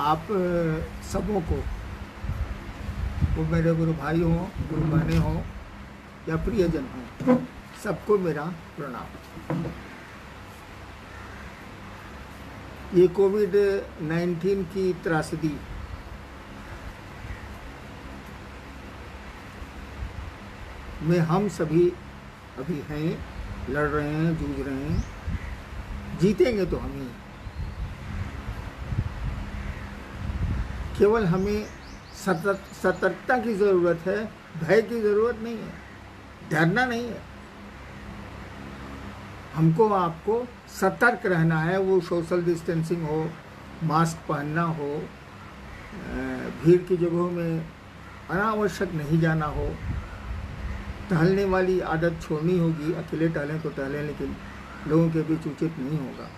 आप सबों को, वो मेरे गुरु भाई हों, गुरु बहनें हों या प्रियजन हों, सबको मेरा प्रणाम। ये कोविड-19 की त्रासदी में हम सभी अभी हैं, लड़ रहे हैं, जूझ रहे हैं। जीतेंगे तो हम ही। केवल हमें सतर्कता की ज़रूरत है, भय की ज़रूरत नहीं है, डरना नहीं है। हमको आपको सतर्क रहना है। वो सोशल डिस्टेंसिंग हो, मास्क पहनना हो, भीड़ की जगहों में अनावश्यक नहीं जाना हो, टहलने वाली आदत छोड़नी होगी। अकेले टहलें तो टहलें, लेकिन लोगों के बीच उचित नहीं होगा।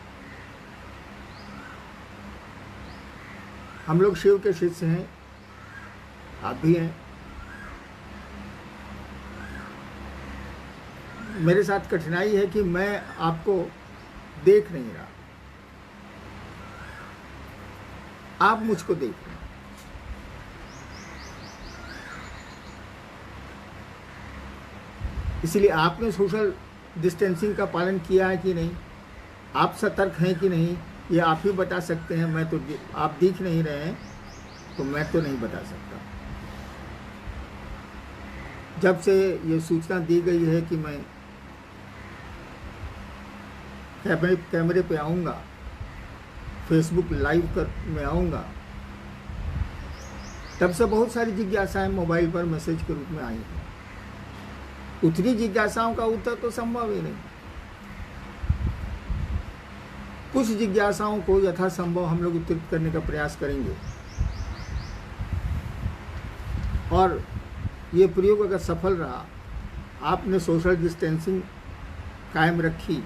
हम लोग शिव के शिष्य हैं, आप भी हैं। मेरे साथ कठिनाई है कि मैं आपको देख नहीं रहा, आप मुझको देख रहे हैं। इसलिए आपने सोशल डिस्टेंसिंग का पालन किया है कि नहीं, आप सतर्क हैं कि नहीं, ये आप ही बता सकते हैं। मैं तो, आप दिख नहीं रहे हैं तो मैं तो नहीं बता सकता। जब से ये सूचना दी गई है कि मैं कैमरे पे आऊँगा, फेसबुक लाइव में आऊँगा, तब से बहुत सारी जिज्ञासाएं मोबाइल पर मैसेज के रूप में आई हैं। उतनी जिज्ञासाओं का उत्तर तो संभव ही नहीं। कुछ जिज्ञासाओं को यथासंभव हम लोग उत्तरित करने का प्रयास करेंगे, और ये प्रयोग अगर सफल रहा, आपने सोशल डिस्टेंसिंग कायम रखी,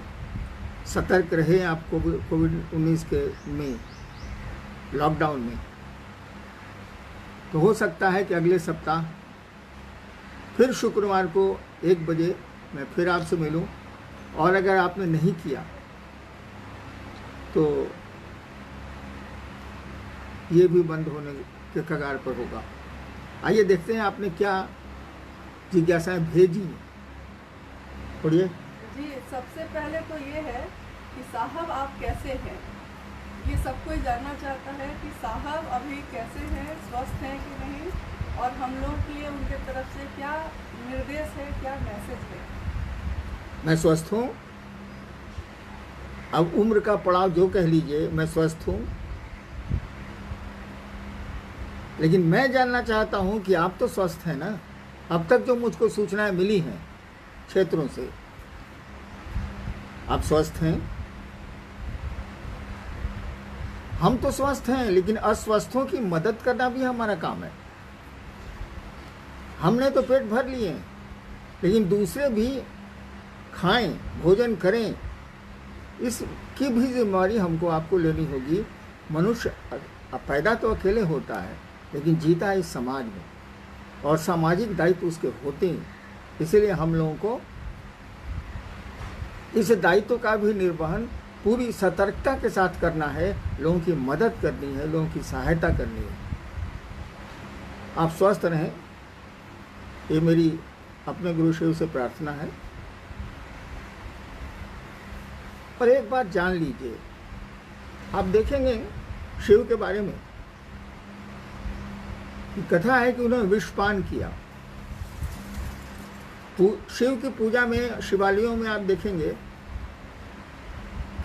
सतर्क रहे आप कोविड-19 के में, लॉकडाउन में, तो हो सकता है कि अगले सप्ताह फिर शुक्रवार को 1 बजे मैं फिर आपसे मिलूं। और अगर आपने नहीं किया तो ये भी बंद होने के कगार पर होगा। आइए देखते हैं आपने क्या जिज्ञासाएं भेजी हैं। पढ़िए जी। सबसे पहले तो ये है कि साहब आप कैसे हैं, ये सब कोई जानना चाहता है कि साहब अभी कैसे हैं, स्वस्थ हैं कि नहीं, और हम लोग के लिए उनके तरफ से क्या निर्देश है, क्या मैसेज है। मैं स्वस्थ हूँ। अब उम्र का पड़ाव जो कह लीजिए, मैं स्वस्थ हूँ। लेकिन मैं जानना चाहता हूँ कि आप तो स्वस्थ हैं ना। अब तक जो मुझको सूचनाएं मिली हैं क्षेत्रों से, आप स्वस्थ हैं। हम तो स्वस्थ हैं, लेकिन अस्वस्थों की मदद करना भी हमारा काम है। हमने तो पेट भर लिए हैं, लेकिन दूसरे भी खाएं, भोजन करें, इसकी भी जिम्मेदारी हमको आपको लेनी होगी। मनुष्य पैदा तो अकेले होता है, लेकिन जीता है इस समाज में, और सामाजिक दायित्व उसके होते हैं। इसलिए हम लोगों को इस दायित्व का भी निर्वहन पूरी सतर्कता के साथ करना है। लोगों की मदद करनी है, लोगों की सहायता करनी है। आप स्वस्थ रहें, ये मेरी अपने गुरु शिव से प्रार्थना है। और एक बात जान लीजिए, आप देखेंगे शिव के बारे में कि कथा है कि उन्होंने विषपान किया। शिव की पूजा में, शिवालयों में आप देखेंगे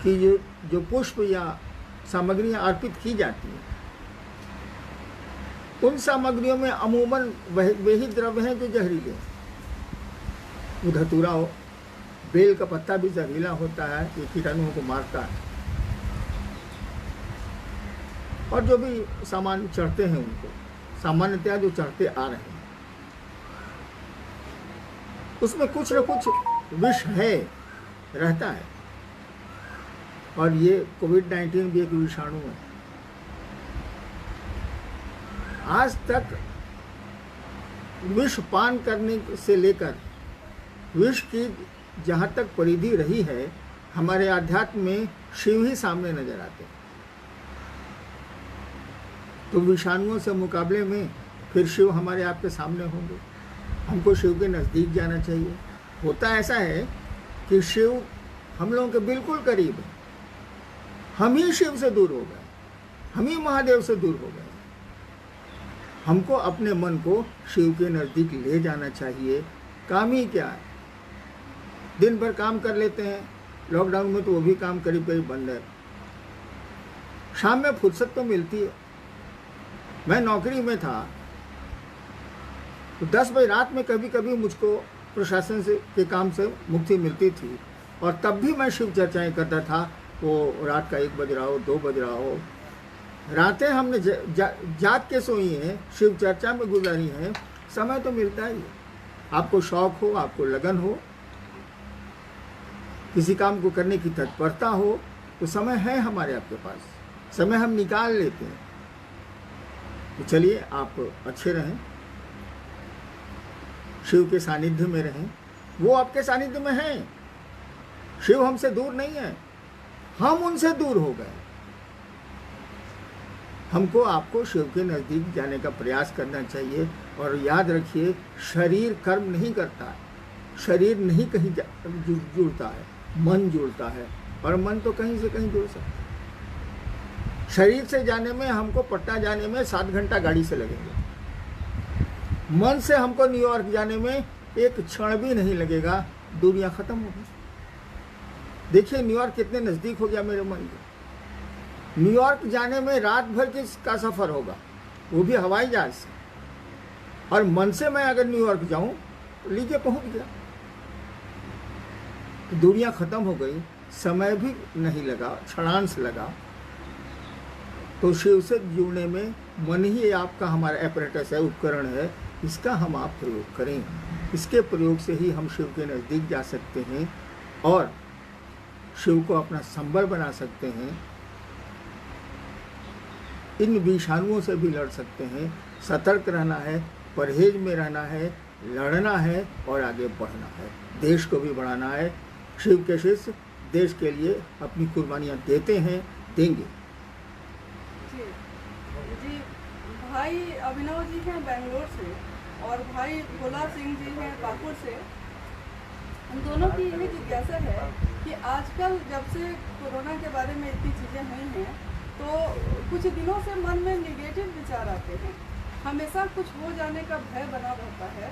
कि जो पुष्प या सामग्रियां अर्पित की जाती हैं, उन सामग्रियों में अमूमन वे ही द्रव्य हैं जो जहरीले हैं। वो धतूरा हो, बेल का पत्ता भी जहरीला होता है, ये कीटाणुओं को मारता है। और जो भी सामान चढ़ते हैं उनको, सामान्यतया जो चढ़ते आ रहे हैं, उसमें कुछ न कुछ विष है, रहता है। और ये कोविड-19 भी एक विषाणु है। आज तक विष पान करने से लेकर विष की जहाँ तक परिधि रही है, हमारे आध्यात्म में शिव ही सामने नजर आते हैं। तो विषाणुओं से मुकाबले में फिर शिव हमारे आपके सामने होंगे। हमको शिव के नज़दीक जाना चाहिए। होता ऐसा है कि शिव हम लोगों के बिल्कुल करीब है, हम ही शिव से दूर हो गए, हम ही महादेव से दूर हो गए। हमको अपने मन को शिव के नज़दीक ले जाना चाहिए। काम ही क्या है, दिन भर काम कर लेते हैं, लॉकडाउन में तो वो भी काम करीब करीब बंद है। शाम में फुर्सत तो मिलती है। मैं नौकरी में था तो 10 बजे रात में कभी कभी मुझको प्रशासन से के काम से मुक्ति मिलती थी, और तब भी मैं शिव चर्चाएं करता था। वो रात का 1 बज रहा हो, 2 बज रहा हो, रातें हमने जाग के सोई हैं, शिव चर्चा में गुजारी हैं। समय तो मिलता ही है। आपको शौक हो, आपको लगन हो, किसी काम को करने की तत्परता हो, तो समय है हमारे आपके पास, समय हम निकाल लेते हैं। तो चलिए, आप अच्छे रहें, शिव के सानिध्य में रहें। वो आपके सानिध्य में हैं। शिव हमसे दूर नहीं है, हम उनसे दूर हो गए। हमको आपको शिव के नज़दीक जाने का प्रयास करना चाहिए। और याद रखिए, शरीर कर्म नहीं करता है, शरीर नहीं कहीं जुड़ता है, मन जुड़ता है। और मन तो कहीं से कहीं जुड़ सकता है। शरीर से जाने में हमको पटना जाने में 7 घंटा गाड़ी से लगेंगे। मन से हमको न्यूयॉर्क जाने में 1 क्षण भी नहीं लगेगा, दुनिया खत्म होगी। देखिए न्यूयॉर्क कितने नज़दीक हो गया मेरे मन के। न्यूयॉर्क जाने में रात भर का सफ़र होगा, वो भी हवाई जहाज से। और मन से मैं अगर न्यूयॉर्क जाऊं तो लीजिए पहुंच गया। तो दुनिया खत्म हो गई, समय भी नहीं लगा, क्षणांश लगा। तो शिव से जुड़ने में मन ही आपका हमारा एपरेटस है, उपकरण है। इसका हम आप प्रयोग करें। इसके प्रयोग से ही हम शिव के नज़दीक जा सकते हैं और शिव को अपना संबल बना सकते हैं। इन विषाणुओं से भी लड़ सकते हैं। सतर्क रहना है, परहेज में रहना है, लड़ना है और आगे बढ़ना है। देश को भी बढ़ाना है। शिव के शिष्य देश के लिए अपनी कुर्बानियाँ देते हैं, देंगे। जी, भाई अभिनव जी हैं बेंगलोर से और भाई भोला सिंह जी हैं पाकुड़ से। उन दोनों की यही जिज्ञासा है कि आजकल जब से कोरोना के बारे में इतनी चीज़ें हुई हैं, तो कुछ दिनों से मन में निगेटिव विचार आते हैं। हमेशा कुछ हो जाने का भय बना रहता है।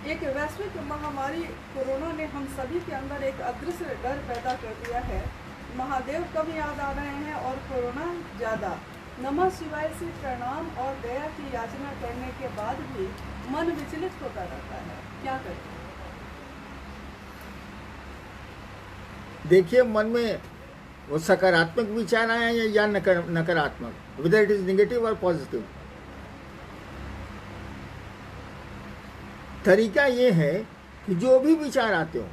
एक वैश्विक महामारी कोरोना ने हम सभी के अंदर एक अदृश्य डर पैदा कर दिया है। महादेव कम याद आ रहे हैं और कोरोना ज़्यादा। नमः शिवाय से प्रणाम और दया की याचना करने के बाद भी मन विचलित होता रहता है, क्या करें? देखिए, मन में वो सकारात्मक विचार आए या नकारात्मक, whether it is negative और पॉजिटिव। तरीका ये है कि जो भी विचार आते हो,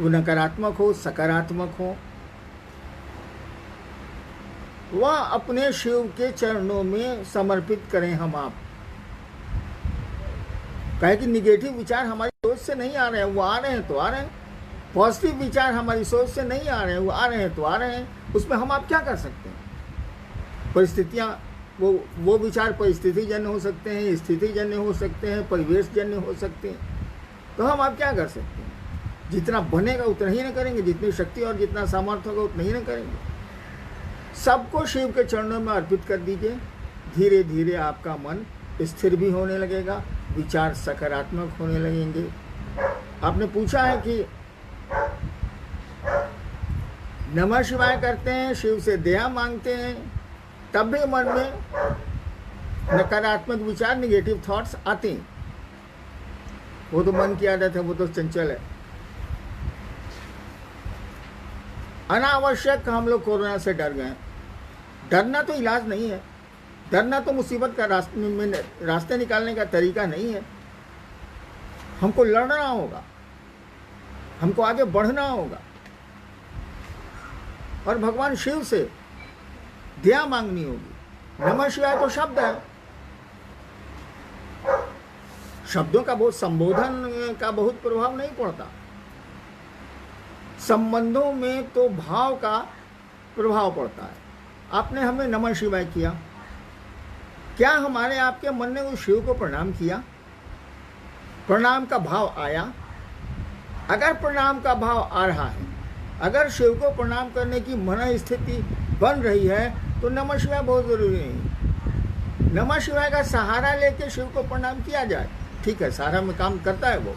वो नकारात्मक हो, सकारात्मक हो, वह अपने शिव के चरणों में समर्पित करें हम आप। कहे कि निगेटिव विचार हमारी सोच से नहीं आ रहे हैं, वो आ रहे हैं तो आ रहे हैं। पॉजिटिव विचार हमारी सोच से नहीं आ रहे हैं, वो आ रहे हैं तो आ रहे हैं। उसमें हम आप क्या कर सकते हैं? परिस्थितियाँ, वो विचार परिस्थिति जन्य हो सकते हैं, स्थिति जन्य हो सकते हैं, परिवेश जन्य हो सकते हैं। तो हम आप क्या कर सकते हैं? जितना बनेगा उतना ही ना करेंगे, जितनी शक्ति और जितना सामर्थ्य होगा उतना ही ना करेंगे। सबको शिव के चरणों में अर्पित कर दीजिए। धीरे धीरे आपका मन स्थिर भी होने लगेगा, विचार सकारात्मक होने लगेंगे। आपने पूछा है कि नमः शिवाय करते हैं, शिव से दया मांगते हैं, तब भी मन में नकारात्मक विचार, निगेटिव थॉट्स आते हैं। वो तो मन की आदत है, वो तो चंचल है। अनावश्यक हम लोग कोरोना से डर गए। डरना तो इलाज नहीं है, डरना तो मुसीबत का रास्ते निकालने का तरीका नहीं है। हमको लड़ना होगा, हमको आगे बढ़ना होगा और भगवान शिव से दया मांगनी होगी। नमः शिवाय तो शब्द है, शब्दों का बहुत, संबोधन का बहुत प्रभाव नहीं पड़ता। संबंधों में तो भाव का प्रभाव पड़ता है। आपने हमें नमः शिवाय किया, क्या हमारे आपके मन ने उस शिव को प्रणाम किया? प्रणाम का भाव आया? अगर प्रणाम का भाव आ रहा है, अगर शिव को प्रणाम करने की मन स्थिति बन रही है, तो नमः शिवाय बहुत जरूरी नहीं। नमः शिवाय का सहारा लेके शिव को प्रणाम किया जाए, ठीक है, सहारा में काम करता है वो,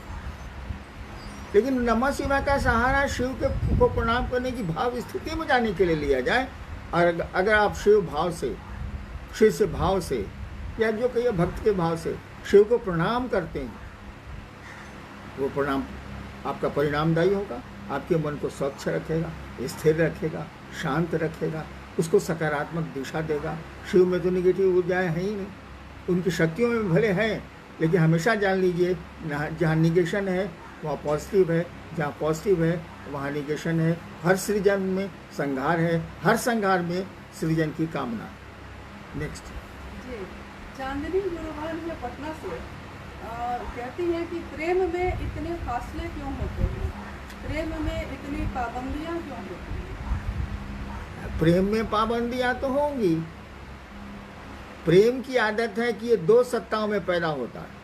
लेकिन नमः शिवाय का सहारा शिव के को प्रणाम करने की भाव स्थिति में जाने के लिए लिया जाए। और अगर आप शिव भाव से, शिव से भाव से, या जो कहिए भक्त के भाव से शिव को प्रणाम करते हैं, वो प्रणाम आपका परिणामदायी होगा, आपके मन को स्वच्छ रखेगा, स्थिर रखेगा, शांत रखेगा, उसको सकारात्मक दिशा देगा। शिव में तो निगेटिव ऊर्जाएँ हैं ही नहीं, उनकी शक्तियों में भले हैं, लेकिन हमेशा जान लीजिए जहाँ निगेशन है वहाँ पॉजिटिव है, जहाँ पॉजिटिव है वहाँ निगेशन है। हर सृजन में संहार है, हर संहार में सृजन की कामना। नेक्स्ट जी, चांदनी गुरुभान है पटना से कहती हैं कि प्रेम में इतने फासले क्यों होते हैं, प्रेम में इतनी पाबंदियां क्यों होती हैं? प्रेम में पाबंदियां तो होंगी। प्रेम की आदत है कि ये दो सत्ताओं में पैदा होता है।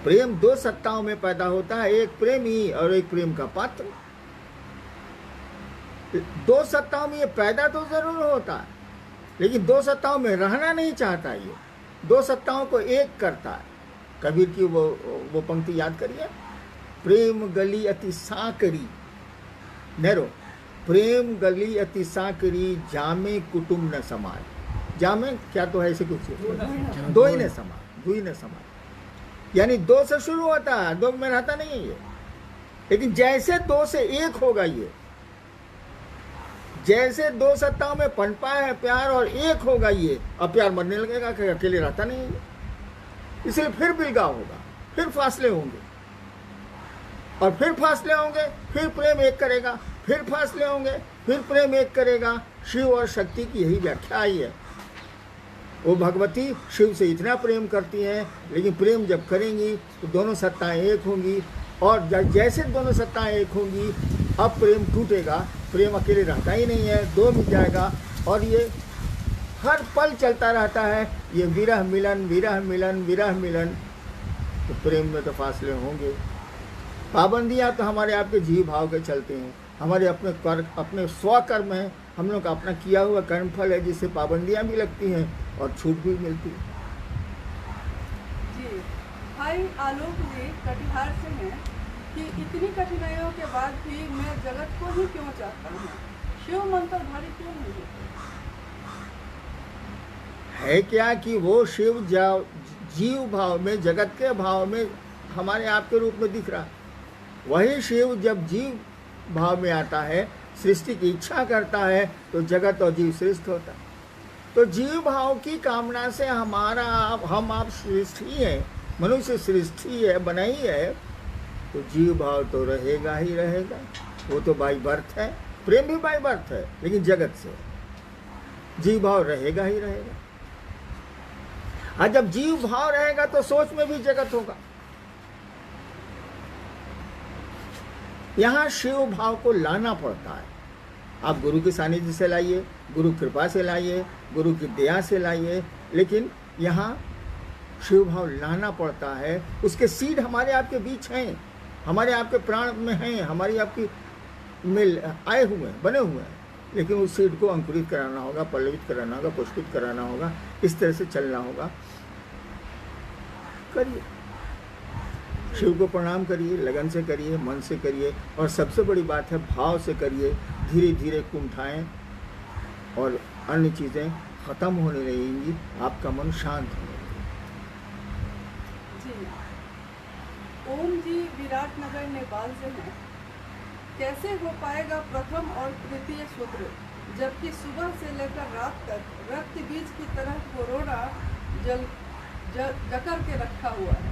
प्रेम दो सत्ताओं में पैदा होता है, एक प्रेमी और एक प्रेम का पात्र। दो सत्ताओं में ये पैदा तो जरूर होता है, लेकिन दो सत्ताओं में रहना नहीं चाहता। ये दो सत्ताओं को एक करता है। कबीर की वो पंक्ति याद करिए, प्रेम गली अति साकरी, नैरो, प्रेम गली अति साकरी, जामे कुटुम्ब न समाज। जामे क्या तो है ऐसे कुछ, दो ही न समाज, दो ही न समाज, यानी दो से शुरू होता है, दो में रहता नहीं है ये। लेकिन जैसे दो से एक होगा ये, जैसे दो सत्ताओं में पनपा है प्यार और एक होगा ये, अब प्यार मरने लगेगा कि अकेले रहता नहीं है, इसलिए फिर बिलगाव होगा, फिर फासले होंगे, और फिर फासले होंगे, फिर प्रेम एक करेगा, फिर फासले होंगे, फिर प्रेम एक करेगा। शिव और शक्ति की यही व्याख्या आई है। वो भगवती शिव से इतना प्रेम करती हैं, लेकिन प्रेम जब करेंगी तो दोनों सत्ताएं एक होंगी, और जैसे दोनों सत्ताएं एक होंगी, अब प्रेम टूटेगा, प्रेम अकेले रहता ही नहीं है, दो मिल जाएगा, और ये हर पल चलता रहता है, ये विरह मिलन, विरह मिलन, विरह मिलन। तो प्रेम में तो फासले होंगे। पाबंदियाँ तो हमारे आपके जीव भाव के चलते हैं, हमारे अपने अपने स्वकर्म है, हम लोग का अपना किया हुआ कर्मफल है, जिससे पाबंदियाँ भी लगती हैं और छूट भी मिलती है। जी, भाई आलोक जी कटिहार से हैं कि इतनी कठिनाइयों के बाद भी मैं जगत को ही क्यों चाहता हूँ, शिव मंत्र भारी क्यों नहीं होते? है क्या कि वो शिव जीव भाव में, जगत के भाव में हमारे आपके रूप में दिख रहा है। वही शिव जब जीव भाव में आता है, सृष्टि की इच्छा करता है, तो जगत और जीव सृष्टि होता है। तो जीव भाव की कामना से हम आप सृष्टि है, मनुष्य सृष्टि है, बनाई है, तो जीव भाव तो रहेगा ही रहेगा। वो तो बाई बर्थ है, प्रेम भी बाई बर्थ है, लेकिन जगत से जीव भाव रहेगा ही रहेगा। और जब जीव भाव रहेगा तो सोच में भी जगत होगा। यहाँ शिव भाव को लाना पड़ता है। आप गुरु के सानिध्य से लाइए, गुरु कृपा से लाइए, गुरु की दया से लाइए, लेकिन यहाँ शिव भाव लाना पड़ता है। उसके सीड हमारे आपके बीच हैं, हमारे आपके प्राण में हैं, हमारी आपकी में आए हुए हैं, बने हुए हैं, लेकिन उस सीड को अंकुरित कराना होगा, पल्लवित कराना होगा, पुष्पित कराना होगा, इस तरह से चलना होगा। करिए, शिव को प्रणाम करिए, लगन से करिए, मन से करिए, और सबसे बड़ी बात है भाव से करिए। धीरे धीरे कुंठाएं और अन्य चीज़ें खत्म होने लगेंगी, आपका मन शांत होने लगेगा। जी, ओम जी विराटनगर नेपाल से हैं। कैसे हो पाएगा प्रथम और तृतीय सूत्र, जबकि सुबह से लेकर रात तक रक्त बीज की तरह कोरोना जकड़ के रखा हुआ है,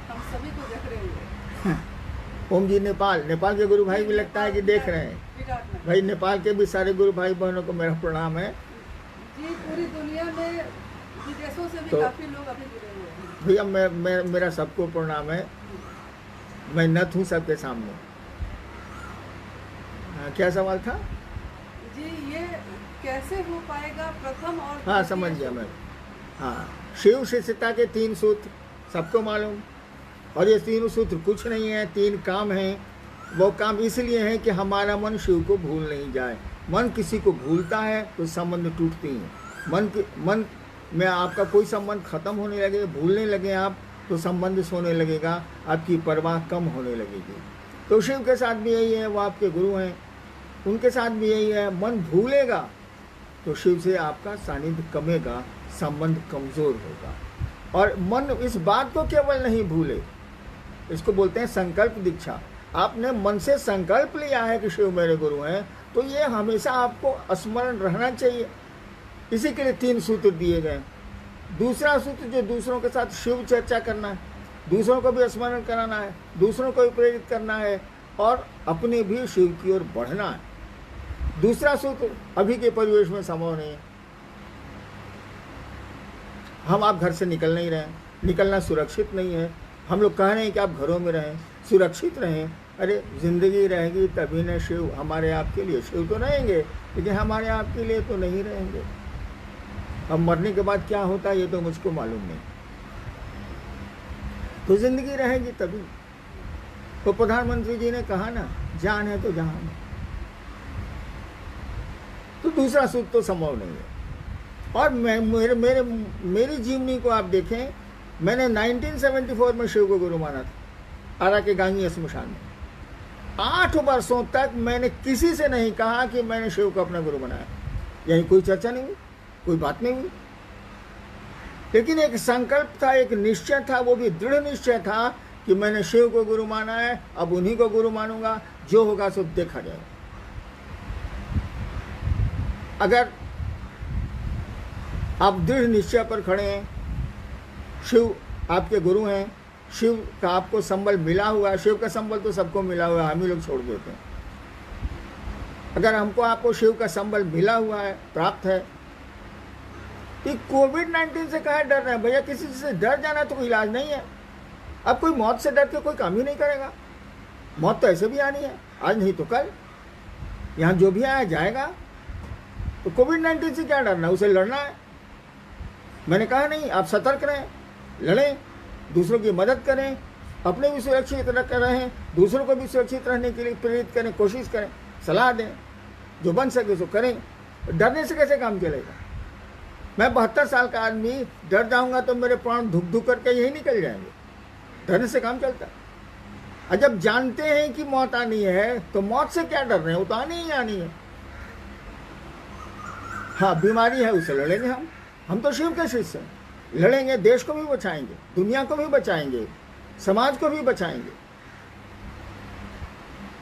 हम सभी को जकड़े हुए। ओम जी नेपाल के गुरु भाई भी लगता है कि देख रहे हैं। भाई नेपाल के भी सारे गुरु भाई बहनों को मेरा प्रणाम है जी। पूरी दुनिया में विदेशों से भी तो काफी लोग अभी जुड़े हुए हैं। भैया मेरा सबको प्रणाम है। मैं नत हूँ सबके सामने। क्या सवाल था? जी ये कैसे हो पाएगा प्रथम और हाँ, द्वितीय समझ गया सूत्र? मैं। हाँ, शिव शिष्यता के 3 सूत्र सबको मालूम, और ये 3 सूत्र कुछ नहीं है, 3 काम हैं। वो काम इसलिए है कि हमारा मन शिव को भूल नहीं जाए। मन किसी को भूलता है तो संबंध टूटती हैं। मन में आपका कोई संबंध खत्म होने लगे, भूलने लगे आप, तो संबंध सोने लगेगा, आपकी परवाह कम होने लगेगी। तो शिव के साथ भी यही है, वो आपके गुरु हैं, उनके साथ भी यही है। मन भूलेगा तो शिव से आपका सानिध्य कमेगा, संबंध कमज़ोर होगा। और मन इस बात को केवल नहीं भूले, इसको बोलते हैं संकल्प दीक्षा। आपने मन से संकल्प लिया है कि शिव मेरे गुरु हैं, तो ये हमेशा आपको स्मरण रहना चाहिए। इसी के लिए 3 सूत्र दिए गए। दूसरा सूत्र जो दूसरों के साथ शिव चर्चा करना है, दूसरों को भी स्मरण कराना है, दूसरों को भी प्रेरित करना है, और अपने भी शिव की ओर बढ़ना है। दूसरा सूत्र अभी के परिवेश में संभव नहीं है। हम आप घर से निकल नहीं रहे, निकलना सुरक्षित नहीं है। हम लोग कह रहे हैं कि आप घरों में रहें, सुरक्षित रहें। अरे जिंदगी रहेगी तभी न शिव हमारे आपके लिए। शिव तो रहेंगे लेकिन हमारे आपके लिए तो नहीं रहेंगे। अब मरने के बाद क्या होता है ये तो मुझको मालूम नहीं। तो जिंदगी रहेगी तभी। तो प्रधानमंत्री जी ने कहा ना, जान है तो जहान है। तो दूसरा सूत्र तो संभव नहीं है। और मेरी जीवनी को आप देखें, मैंने 1974 में शिव को गुरु माना था, आरा के गांगी स्मशान में। 8 वर्षों तक मैंने किसी से नहीं कहा कि मैंने शिव को अपना गुरु बनाया। यही कोई चर्चा नहीं हुई, कोई बात नहीं हुई। लेकिन एक संकल्प था, एक निश्चय था, वो भी दृढ़ निश्चय था कि मैंने शिव को गुरु माना है, अब उन्हीं को गुरु मानूंगा, जो होगा सो देखा जाएगा। अगर आप दृढ़ निश्चय पर खड़े हैं, शिव आपके गुरु हैं, शिव का आपको संबल मिला हुआ है। शिव का संबल तो सबको मिला हुआ है, हम ही लोग छोड़ देते हैं। अगर हमको आपको शिव का संबल मिला हुआ है, प्राप्त है, तो कोविड-19 से कहाँ डर रहे हैं भैया? किसी से डर जाना तो कोई इलाज नहीं है। अब कोई मौत से डर के कोई काम ही नहीं करेगा। मौत तो ऐसे भी आनी है, आज नहीं तो कल। यहाँ जो भी आया जाएगा। तो कोविड-19 से क्या डरना, उसे लड़ना है। मैंने कहा नहीं, आप सतर्क रहें, लड़ें, दूसरों की मदद करें, अपने भी सुरक्षित रहें, दूसरों को भी सुरक्षित रहने के लिए प्रेरित करें, कोशिश करें, सलाह दें, जो बन सके सो करें। डरने से कैसे काम चलेगा? मैं 72 साल का आदमी डर जाऊंगा तो मेरे प्राण धुक धुक करके यही निकल जाएंगे। डरने से काम चलता है। और जब जानते हैं कि मौत आनी है तो मौत से क्या डर रहे हैं, वो तो आनी ही आनी है। हाँ, बीमारी है, उसे लड़ेंगे हम तो शिव के शिष्य हैं, लड़ेंगे, देश को भी बचाएंगे, दुनिया को भी बचाएंगे, समाज को भी बचाएंगे।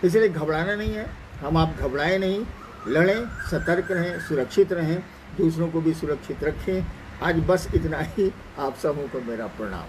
इसलिए घबराना नहीं है, हम आप घबराएं नहीं, लड़ें, सतर्क रहें, सुरक्षित रहें, दूसरों को भी सुरक्षित रखें। आज बस इतना ही। आप सबों को मेरा प्रणाम।